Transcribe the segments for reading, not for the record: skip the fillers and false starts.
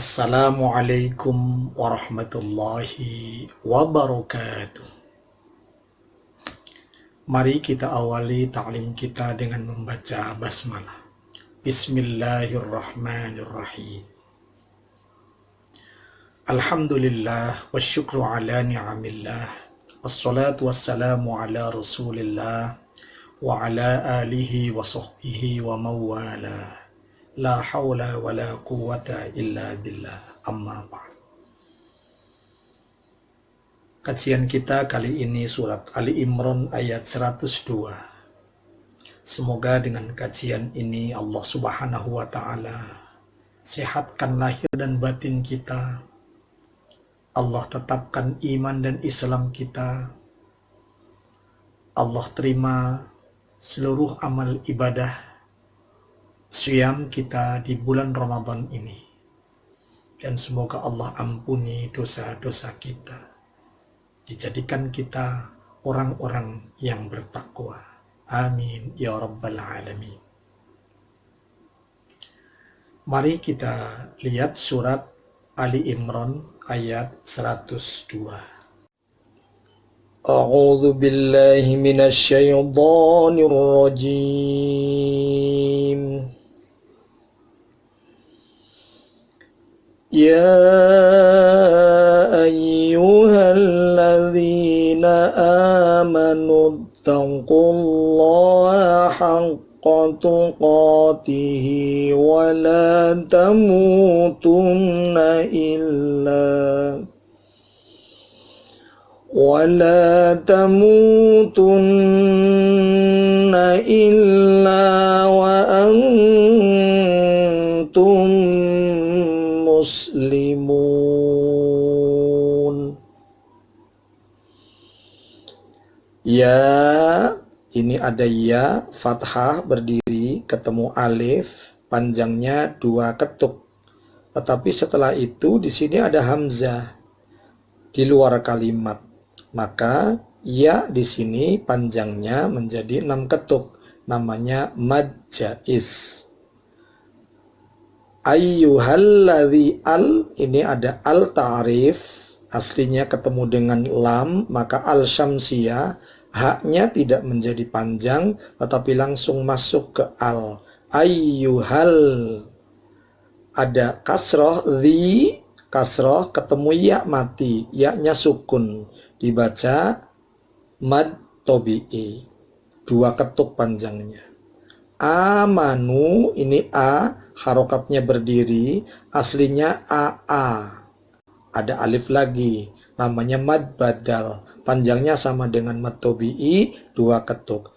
Assalamualaikum warahmatullahi wabarakatuh. Mari kita awali ta'lim kita dengan membaca basmalah. Bismillahirrahmanirrahim. Alhamdulillah wasyukru ala ni'amillah. Wassalatu wassalamu ala rasulillah wa ala alihi wa sahbihi wa mawala. La hawla wa la quwwata illa billah, amma ba'd. Kajian kita kali ini surat Ali Imran ayat 102. Semoga dengan kajian ini Allah subhanahu wa ta'ala sehatkan lahir dan batin kita. Allah tetapkan iman dan Islam kita. Allah terima seluruh amal ibadah siyam kita di bulan Ramadan ini. Dan semoga Allah ampuni dosa-dosa kita. Dijadikan kita orang-orang yang bertakwa. Amin ya rabbal alamin. Mari kita lihat surat Ali Imran ayat 102. A'udzu billahi minasy syaithanir rajim. Ya ayyuhalladzina amanu taqullaha haqqa tuqatih wa la tamutunna illa wa antum muslimun. Ya, ini ada ya, fathah berdiri, ketemu alif, panjangnya 2 ketuk. Tetapi setelah itu di sini ada hamzah di luar kalimat. Maka ya di sini panjangnya menjadi 6 ketuk. Namanya mad jaiz. Ayyuhalladzi al, ini ada al ta'rif, aslinya ketemu dengan lam, maka al syamsiyah, haknya tidak menjadi panjang tetapi langsung masuk ke al. Ayyuhal, ada kasroh, zi kasroh, ketemu ya mati, ya-nya sukun, dibaca mad tobi'i, 2 ketuk panjangnya. Amanu, ini a, harokatnya berdiri, aslinya aa, ada alif lagi, namanya mad badal, panjangnya sama dengan mad tobi'i, 2 ketuk.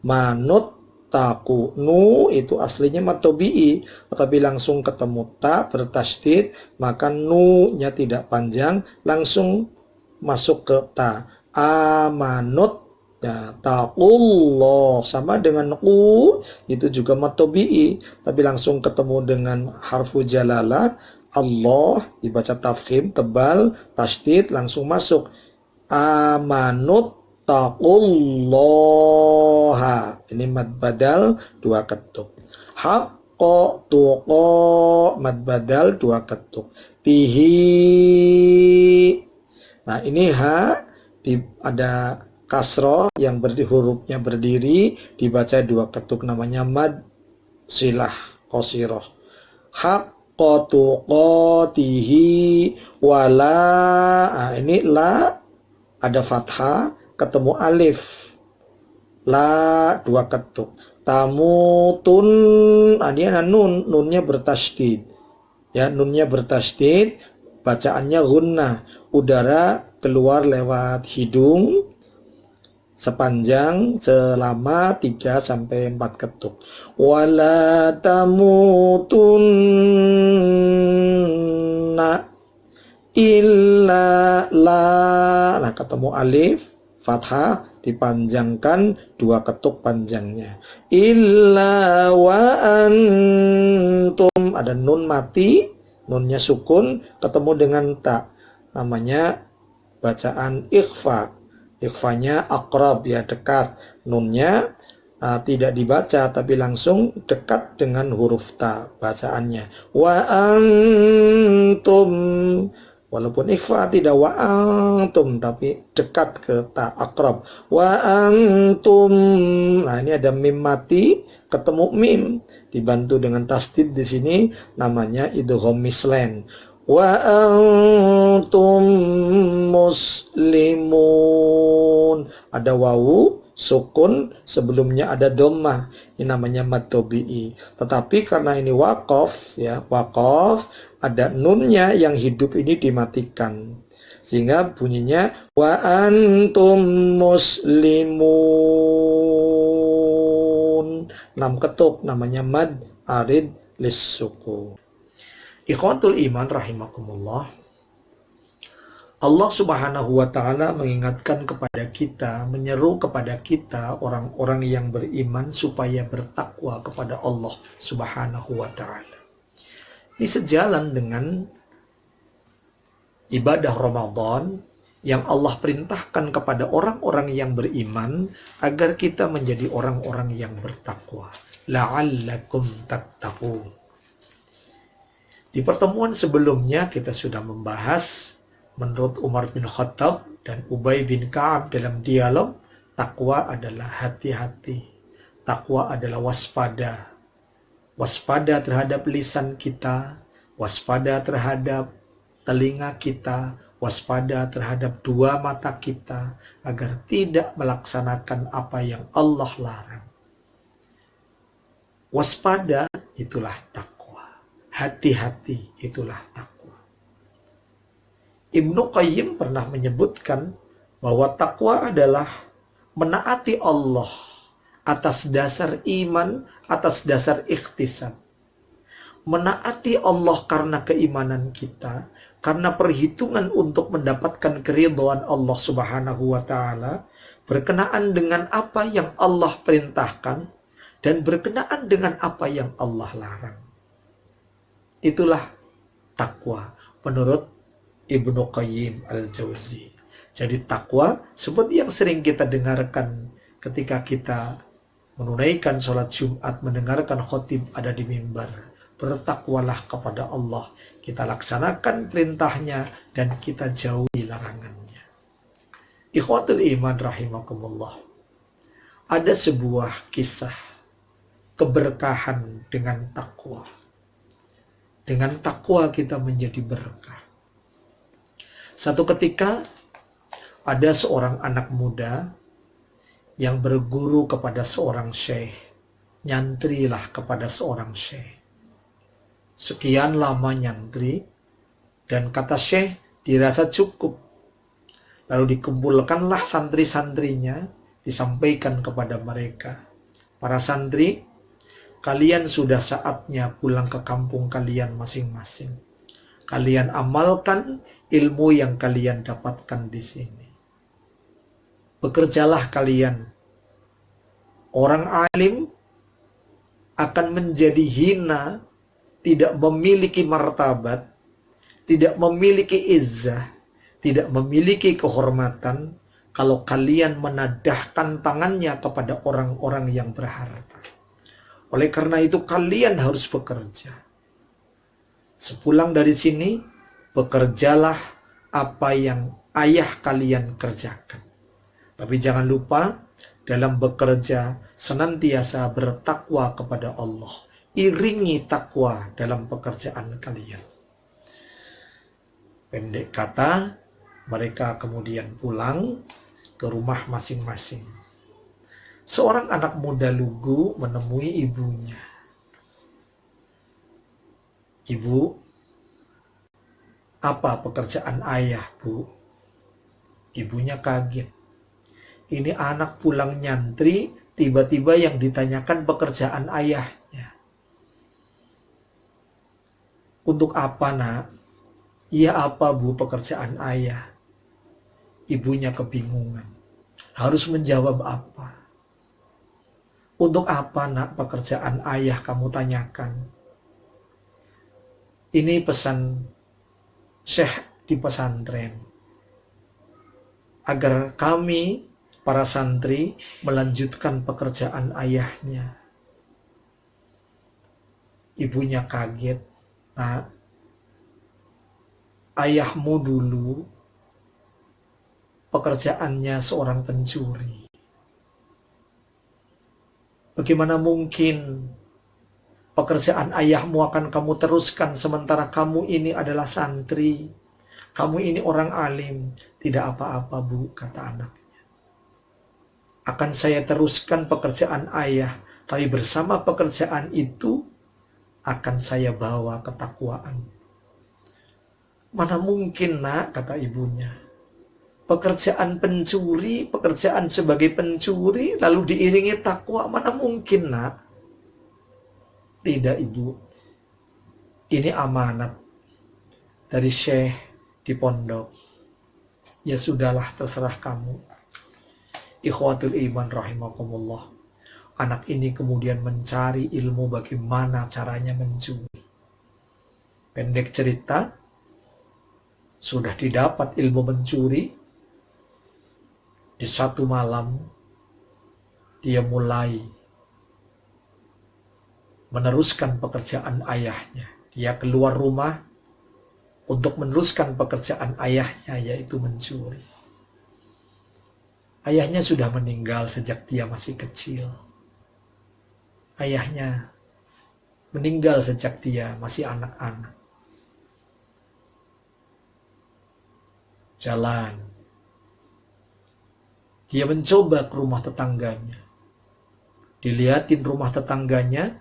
Manut taku, nu itu aslinya mad tobi'i, tetapi langsung ketemu ta bertasydid, maka nu nya tidak panjang, langsung masuk ke ta. Amanut, ya, taqullah sama dengan u, itu juga mad tobi'i, tapi langsung ketemu dengan harfu jalalah, Allah dibaca tafkhim tebal, tasydid langsung masuk. Amanut taqullaha, ini mad badal 2 ketuk. Haqqa tuqa, mad badal 2 ketuk. Tihi, nah ini ha ada kasroh yang hurufnya berdiri, dibaca 2 ketuk, namanya mad silah qasiroh. Haqqa tuqatihi wala, nah ini la ada fathah, ketemu alif, la 2 ketuk. Tamutun, ini ada nun, nunnya bertasydid, ya, nunnya bertasydid, bacaannya gunnah, udara keluar lewat hidung sepanjang selama 3-4 ketuk. Wala tamutunna illa la, nah ketemu alif, fathah, dipanjangkan 2 ketuk panjangnya. Illa wa antum, ada nun mati, nunnya sukun, ketemu dengan ta, namanya bacaan ikhfa. Ikhfanya akrab, ya dekat. Nunnya tidak dibaca tapi langsung dekat dengan huruf ta bacaannya. Wa antum, walaupun ikhfa tidak wa antum tapi dekat ke ta, akrab. Wa antum. Nah, ini ada mim mati ketemu mim dibantu dengan tasdid di sini, namanya idgham mislen. Wa antum muslimun. Ada wawu sukun, sebelumnya ada dhammah. Ini namanya mad tabi'i. Tetapi karena ini waqaf ya, waqaf, ada nunnya yang hidup ini dimatikan. Sehingga bunyinya wa antum muslimun. 6 ketuk, namanya mad arid lis-sukun. Ikhwatul iman rahimakumullah. Allah Subhanahu wa ta'ala mengingatkan kepada kita, menyeru kepada kita orang-orang yang beriman supaya bertakwa kepada Allah Subhanahu wa ta'ala. Ini sejalan dengan ibadah Ramadan yang Allah perintahkan kepada orang-orang yang beriman agar kita menjadi orang-orang yang bertakwa. La'allakum tattaqun. Di pertemuan sebelumnya kita sudah membahas menurut Umar bin Khattab dan Ubay bin Ka'ab dalam dialog, takwa adalah hati-hati. Takwa adalah waspada. Waspada terhadap lisan kita, waspada terhadap telinga kita, waspada terhadap dua mata kita agar tidak melaksanakan apa yang Allah larang. Waspada itulah takwa. Hati-hati itulah takwa. Ibnu Qayyim pernah menyebutkan bahwa takwa adalah menaati Allah atas dasar iman, atas dasar ikhtisab. Menaati Allah karena keimanan kita, karena perhitungan untuk mendapatkan keridhaan Allah Subhanahu wa ta'ala, berkenaan dengan apa yang Allah perintahkan dan berkenaan dengan apa yang Allah larang. Itulah takwa menurut Ibnu Qayyim al-Jauzi. Jadi takwa seperti yang sering kita dengarkan ketika kita menunaikan sholat Jumat, mendengarkan khotib ada di mimbar. Bertakwalah kepada Allah. Kita laksanakan perintahnya dan kita jauhi larangannya. Ikhwatul iman rahimakumullah. Ada sebuah kisah keberkahan dengan takwa. Dengan takwa kita menjadi berkah. Satu ketika ada seorang anak muda yang berguru kepada seorang syekh. Nyantrilah kepada seorang syekh. Sekian lama nyantri dan kata syekh dirasa cukup. Lalu dikumpulkanlah santri-santrinya, disampaikan kepada mereka. Para santri, kalian sudah saatnya pulang ke kampung kalian masing-masing. Kalian amalkan ilmu yang kalian dapatkan di sini. Bekerjalah kalian. Orang alim akan menjadi hina, tidak memiliki martabat, tidak memiliki izzah, tidak memiliki kehormatan kalau kalian menadahkan tangannya kepada orang-orang yang berharta. Oleh karena itu kalian harus bekerja. Sepulang dari sini, bekerjalah apa yang ayah kalian kerjakan. Tapi jangan lupa, dalam bekerja senantiasa bertakwa kepada Allah. Iringi takwa dalam pekerjaan kalian. Pendek kata, mereka kemudian pulang ke rumah masing-masing. Seorang anak muda lugu menemui ibunya. Ibu, apa pekerjaan ayah, Bu? Ibunya kaget. Ini anak pulang nyantri, tiba-tiba yang ditanyakan pekerjaan ayahnya. Untuk apa, Nak? Iya, apa, Bu, pekerjaan ayah? Ibunya kebingungan. Harus menjawab apa? Untuk apa, Nak, pekerjaan ayah kamu tanyakan? Ini pesan syekh di pesantren. Agar kami, Para santri melanjutkan pekerjaan ayahnya. Ibunya kaget. Nah, ayahmu dulu pekerjaannya seorang pencuri. Bagaimana mungkin pekerjaan ayahmu akan kamu teruskan sementara kamu ini adalah santri? Kamu ini orang alim. Tidak apa-apa, Bu, kata anaknya. Akan saya teruskan pekerjaan ayah, tapi bersama pekerjaan itu akan saya bawa ketakwaan. Mana mungkin, Nak, kata ibunya. Pekerjaan pencuri, pekerjaan sebagai pencuri, lalu diiringi takwa, mana mungkin, Nak? Tidak, Ibu. Ini amanat dari Syekh di pondok. Ya sudahlah, terserah kamu. Ikhwatul iman rahimakumullah. Anak ini kemudian mencari ilmu bagaimana caranya mencuri. Pendek cerita, sudah didapat ilmu mencuri. Di satu malam, dia mulai meneruskan pekerjaan ayahnya. Dia keluar rumah untuk meneruskan pekerjaan ayahnya, yaitu mencuri. Ayahnya sudah meninggal sejak dia masih kecil. Ayahnya meninggal sejak dia masih anak-anak. Jalan. Dia mencoba ke rumah tetangganya. Dilihatin rumah tetangganya,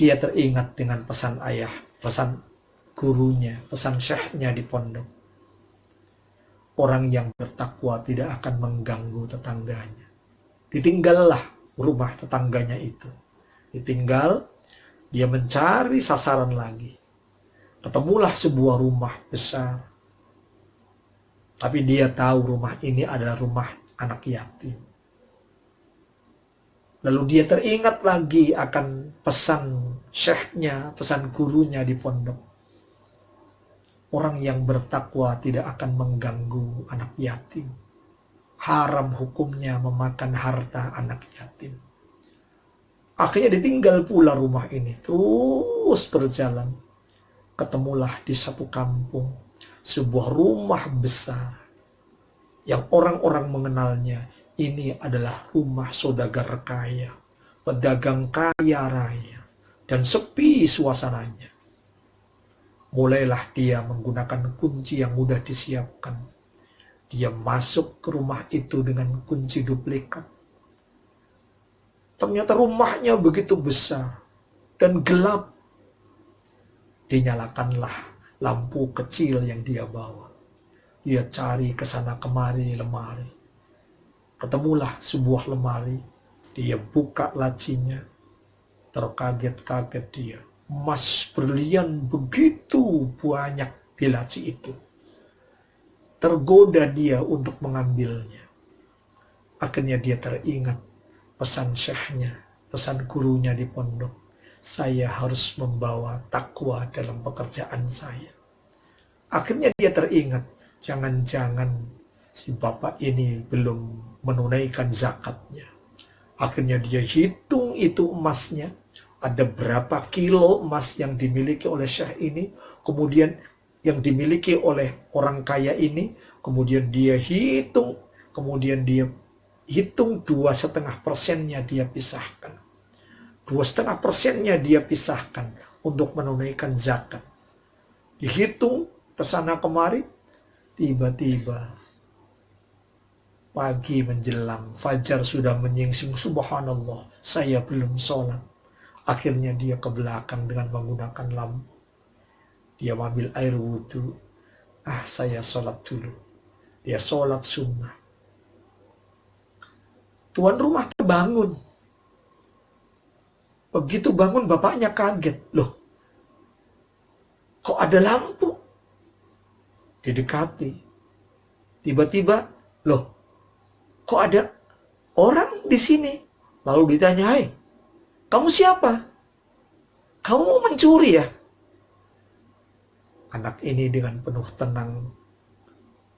dia teringat dengan pesan ayah, pesan gurunya, pesan syekhnya di pondok. Orang yang bertakwa tidak akan mengganggu tetangganya. Ditinggallah rumah tetangganya itu. Ditinggal, dia mencari sasaran lagi. Ketemulah sebuah rumah besar. Tapi dia tahu rumah ini adalah rumah anak yatim. Lalu dia teringat lagi akan pesan syekhnya, pesan gurunya di pondok. Orang yang bertakwa tidak akan mengganggu anak yatim. Haram hukumnya memakan harta anak yatim. Akhirnya ditinggal pula rumah ini. Terus berjalan. Ketemulah di satu kampung sebuah rumah besar yang orang-orang mengenalnya. Ini adalah rumah saudagar kaya, pedagang kaya raya, dan sepi suasananya. Mulailah dia menggunakan kunci yang mudah disiapkan. Dia masuk ke rumah itu dengan kunci duplikat. Ternyata rumahnya begitu besar dan gelap. Dinyalakanlah lampu kecil yang dia bawa. Dia cari ke sana kemari lemari. Ketemulah sebuah lemari. Dia buka lacinya. Terkaget-kaget dia. Emas berlian begitu banyak di laci itu. Tergoda dia untuk mengambilnya. Akhirnya dia teringat pesan syekhnya, pesan gurunya di pondok. Saya harus membawa takwa dalam pekerjaan saya. Akhirnya dia teringat, jangan-jangan si bapak ini belum menunaikan zakatnya. Akhirnya dia hitung itu emasnya. Ada berapa kilo emas yang dimiliki oleh syekh ini. Kemudian yang dimiliki oleh orang kaya ini. Kemudian dia hitung. Kemudian dia hitung 2,5%-nya dia pisahkan. 2,5%-nya dia pisahkan untuk menunaikan zakat. Dihitung kesana kemari. Tiba-tiba pagi menjelang, fajar sudah menyingsing, subhanallah, saya belum sholat. Akhirnya dia ke belakang dengan menggunakan lampu. Dia ambil air wudhu. Saya sholat dulu. Dia sholat sunnah. Tuan rumah terbangun. Begitu bangun bapaknya kaget. Loh, kok ada lampu? Didekati. Tiba-tiba, loh, kok ada orang di sini? Lalu ditanya, "Hai, kamu siapa? Kamu mau mencuri ya?" Anak ini dengan penuh tenang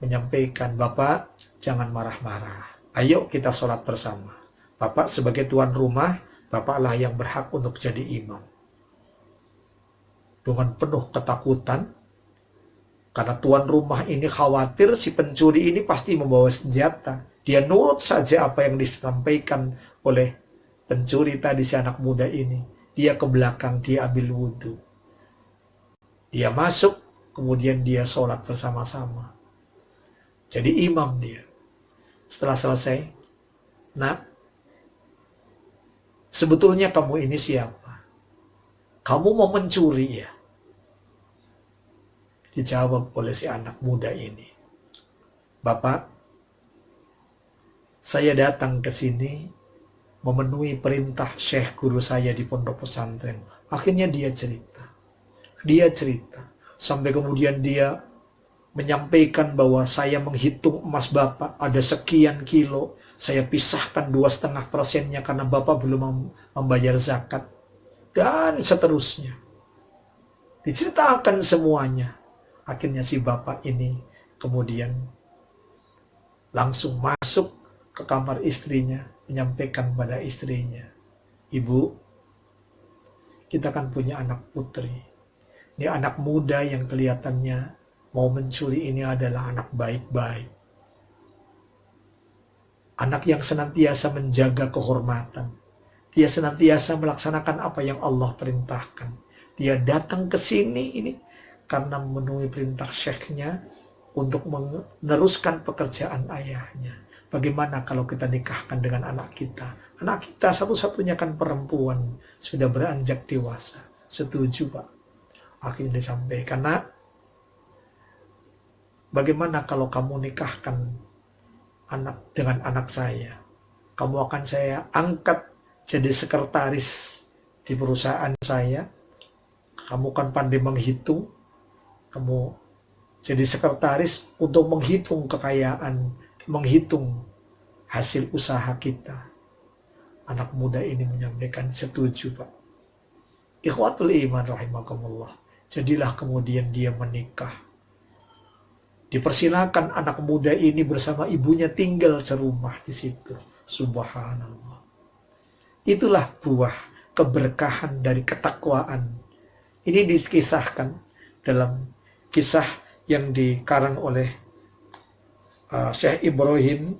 menyampaikan, "Bapak, jangan marah-marah. Ayo kita sholat bersama. Bapak sebagai tuan rumah, Bapaklah yang berhak untuk jadi imam. Dengan penuh ketakutan, karena tuan rumah ini khawatir si pencuri ini pasti membawa senjata. Dia nurut saja apa yang disampaikan oleh pencuri tadi, si anak muda ini. Dia ke belakang, dia ambil wudhu. Dia masuk, kemudian dia sholat bersama-sama. Jadi imam dia. Setelah selesai, "Nak, sebetulnya kamu ini siapa? Kamu mau mencuri ya?" Dijawab oleh si anak muda ini, "Bapak, saya datang ke sini memenuhi perintah syekh guru saya di pondok pesantren." Akhirnya dia cerita. Sampai kemudian dia menyampaikan bahwa saya menghitung emas Bapak ada sekian kilo. Saya pisahkan 2,5%-nya karena Bapak belum membayar zakat. Dan seterusnya. Diceritakan semuanya. Akhirnya si bapak ini kemudian langsung masuk ke kamar istrinya, menyampaikan pada istrinya, "Ibu, kita kan punya anak putri. Ini anak muda yang kelihatannya mau mencuri ini adalah anak baik-baik. Anak yang senantiasa menjaga kehormatan. Dia senantiasa melaksanakan apa yang Allah perintahkan. Dia datang ke sini ini karena memenuhi perintah syekhnya untuk meneruskan pekerjaan ayahnya. Bagaimana kalau kita nikahkan dengan anak kita? Anak kita satu-satunya kan perempuan, sudah beranjak dewasa." "Setuju, Pak." Akhirnya disampaikan, "Nak, bagaimana kalau kamu nikahkan anak dengan anak saya? Kamu akan saya angkat jadi sekretaris di perusahaan saya. Kamu kan pandai menghitung. Kamu jadi sekretaris untuk menghitung kekayaan, menghitung hasil usaha kita." Anak muda ini menyampaikan, "Setuju, Pak." Ikhwatul iman rahimakumullah. Jadilah kemudian dia menikah. Dipersilakan anak muda ini bersama ibunya tinggal serumah di situ. Subhanallah. Itulah buah keberkahan dari ketakwaan. Ini dikisahkan dalam kisah yang dikarang oleh Syekh Ibrahim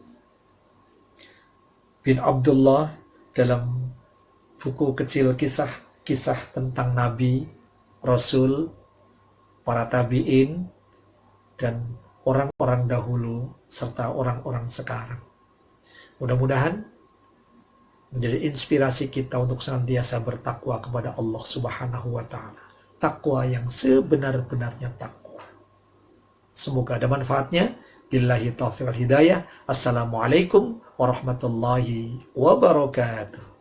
bin Abdullah dalam buku kecil kisah tentang Nabi, Rasul, para tabi'in, dan orang-orang dahulu serta orang-orang sekarang. Mudah-mudahan menjadi inspirasi kita untuk senantiasa bertakwa kepada Allah Subhanahu wa Ta'ala. Takwa yang sebenar-benarnya takwa. Semoga ada manfaatnya. Billahi taufiq wal hidayah. Assalamualaikum warahmatullahi wabarakatuh.